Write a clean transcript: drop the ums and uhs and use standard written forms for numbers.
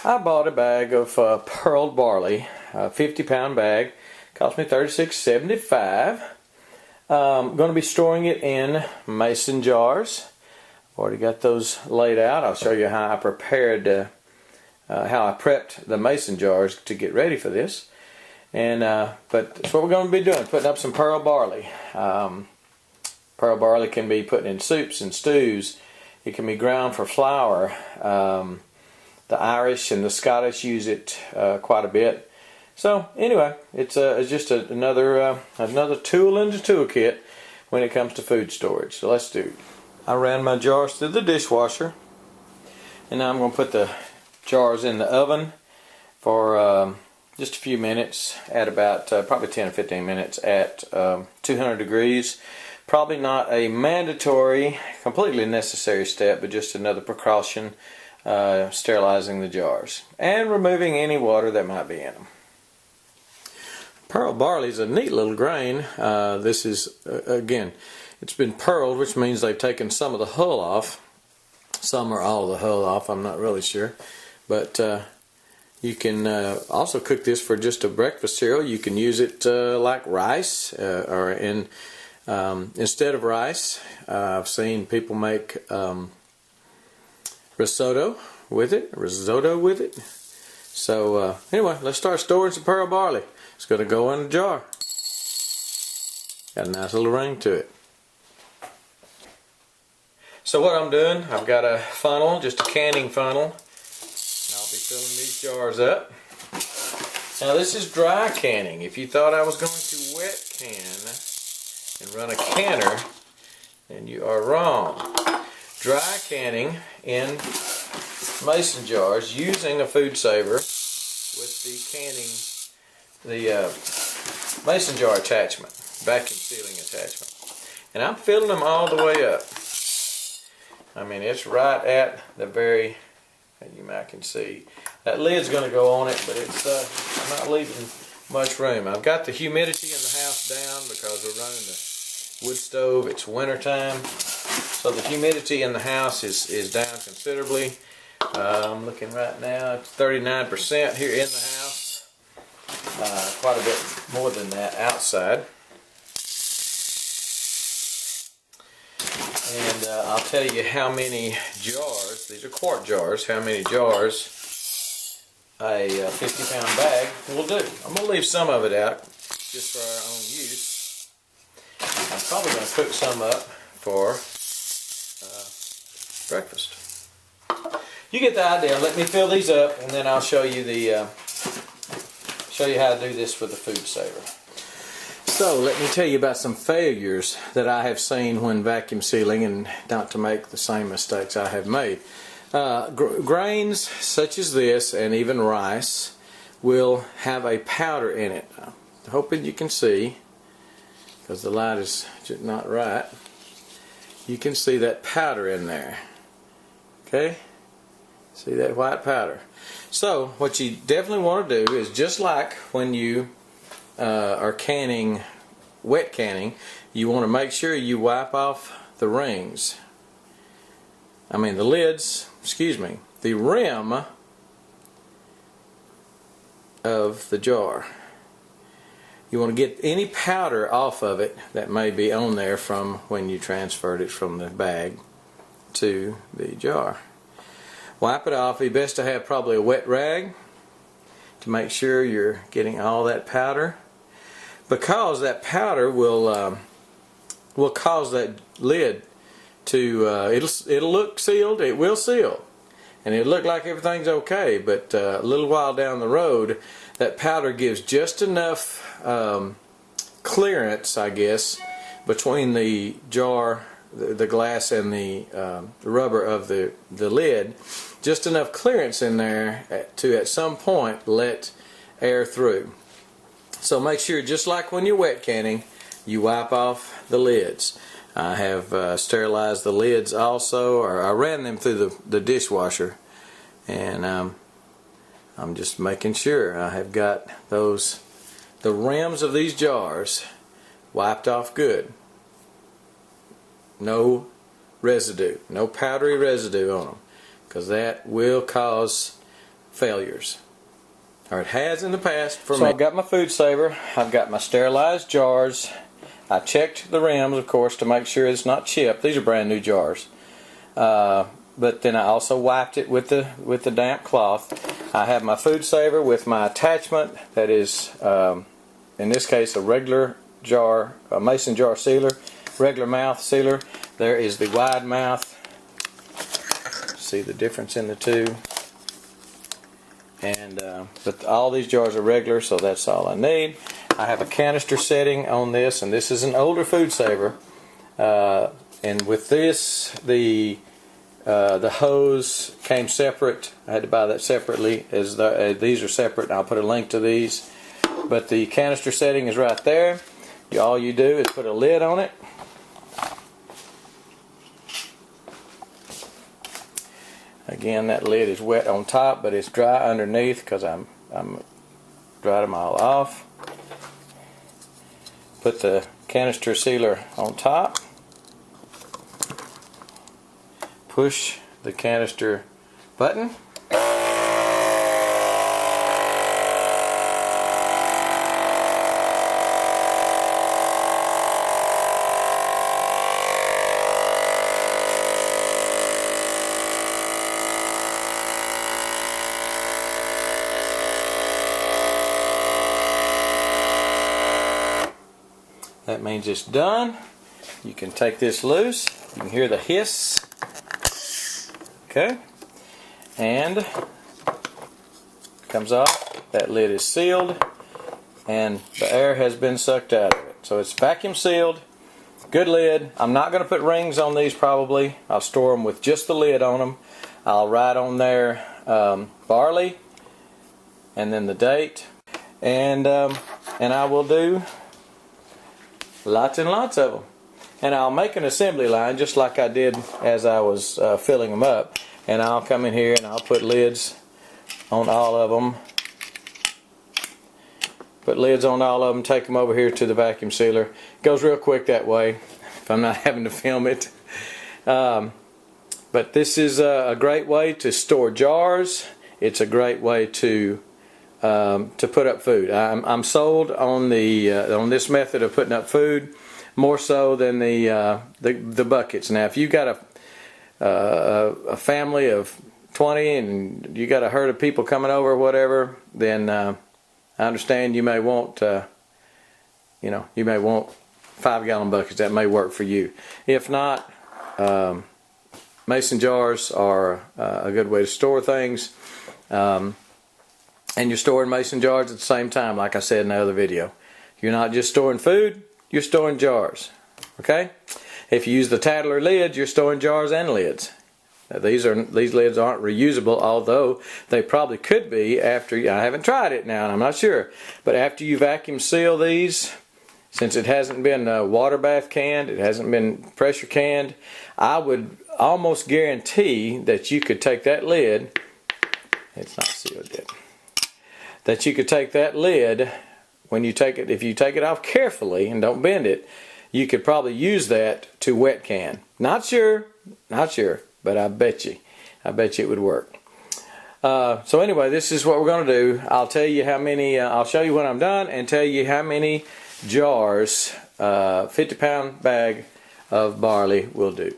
I bought a bag of pearled barley, a 50-pound bag. Cost me $36.75. I'm going to be storing it in mason jars. I've already got those laid out. I'll show you how I prepared, how I prepped the mason jars to get ready for this. And but that's what we're going to be doing, putting up some pearl barley. Pearl barley can be put in soups and stews. It can be ground for flour. The Irish and the Scottish use it quite a bit. So anyway, it's just another tool in the toolkit when it comes to food storage. So let's do it. I ran my jars through the dishwasher, and now I'm going to put the jars in the oven for just a few minutes at about probably 10 or 15 minutes at 200 degrees. Probably not a mandatory, completely necessary step, but just another precaution, sterilizing the jars and removing any water that might be in them. Pearl barley is a neat little grain. This is, again, it's been pearled, which means they've taken some of the hull off. Some or all of the hull off, I'm not really sure. But you can also cook this for just a breakfast cereal. You can use it like rice, or instead of rice. I've seen people make risotto with it. So anyway, let's start storing some pearl barley. It's going to go in a jar. Got a nice little ring to it. So what I'm doing, I've got a funnel, just a canning funnel, and I'll be filling these jars up. Now this is dry canning. If you thought I was going to wet can and run a canner, then you are wrong. Dry canning in mason jars using a Foodsaver with the mason jar attachment, vacuum sealing attachment. And I'm filling them all the way up. I mean, it's right at the very, you might can see, that lid's going to go on it, but it's I'm not leaving much room. I've got the humidity in the house down because we're running the wood stove. It's winter time, so the humidity in the house is down considerably. I'm looking right now, it's 39% here in the house. Quite a bit more than that outside. And I'll tell you how many jars, these are quart jars, how many jars a 50-pound bag will do. I'm going to leave some of it out just for our own use. I'm probably going to cook some up for breakfast. You get the idea. Let me fill these up, and then I'll show you how to do this with the Foodsaver. So let me tell you about some failures that I have seen when vacuum sealing, and not to make the same mistakes I have made. Grains such as this, and even rice, will have a powder in it. I'm hoping you can see, because the light is not right. You can see that powder in there. Okay? See that white powder. So what you definitely want to do is, just like when you are canning, wet canning, you want to make sure you wipe off the rings. The lids, the rim of the jar. You want to get any powder off of it that may be on there from when you transferred it from the bag to the jar. Wipe it off. It'd be best to have probably a wet rag to make sure you're getting all that powder, because that powder will cause that lid to it'll look sealed. It will seal, and it'll look like everything's okay, but a little while down the road, that powder gives just enough clearance, I guess, between the jar, the glass, and the rubber of the lid, just enough clearance in there to at some point let air through. So make sure, just like when you're wet canning, you wipe off the lids. I have sterilized the lids also, or I ran them through the dishwasher, and I'm just making sure I have got the rims of these jars wiped off good. No residue, no powdery residue on them, because that will cause failures. Or it has in the past for me. So I've got my Foodsaver, I've got my sterilized jars. I checked the rims, of course, to make sure it's not chipped. These are brand new jars. But then I also wiped it with the damp cloth. I have my Foodsaver with my attachment that is, in this case, a regular jar, a mason jar sealer, regular mouth sealer. There is the wide mouth. See the difference in the two. And but all these jars are regular, so that's all I need. I have a canister setting on this, and this is an older Foodsaver. And with this, the hose came separate. I had to buy that separately. These are separate. I'll put a link to these. But the canister setting is right there. All you do is put a lid on it. Again, that lid is wet on top, but it's dry underneath because I'm dried them all off. Put the canister sealer on top. Push the canister button. That means it's done. You can take this loose. You can hear the hiss. Okay. And it comes off. That lid is sealed. And the air has been sucked out of it. So it's vacuum sealed. Good lid. I'm not going to put rings on these probably. I'll store them with just the lid on them. I'll write on there Barley. And then the date. And I will do lots and lots of them. And I'll make an assembly line just like I did as I was filling them up. And I'll come in here and I'll put lids on all of them. Put lids on all of them, take them over here to the vacuum sealer. It goes real quick that way if I'm not having to film it. But this is a great way to store jars. It's a great way to put up food. I'm sold on on this method of putting up food more so than the buckets. Now, if you got a family of 20 and you got a herd of people coming over or whatever, then I understand you may want you may want 5-gallon buckets. That may work for you. If not, mason jars are a good way to store things. And you're storing mason jars at the same time, like I said in the other video. You're not just storing food, you're storing jars. Okay? If you use the Tattler lids, you're storing jars and lids. Now, these lids aren't reusable, although they probably could be after. I haven't tried it now, and I'm not sure. But after you vacuum seal these, since it hasn't been water bath canned, it hasn't been pressure canned, I would almost guarantee that you could take that lid. It's not sealed yet. That you could take that lid, when you take it, if you take it off carefully and don't bend it, you could probably use that to wet can. Not sure, but I bet you it would work. So anyway, this is what we're going to do. I'll tell you how many, I'll show you when I'm done and tell you how many jars 50-pound bag of barley will do.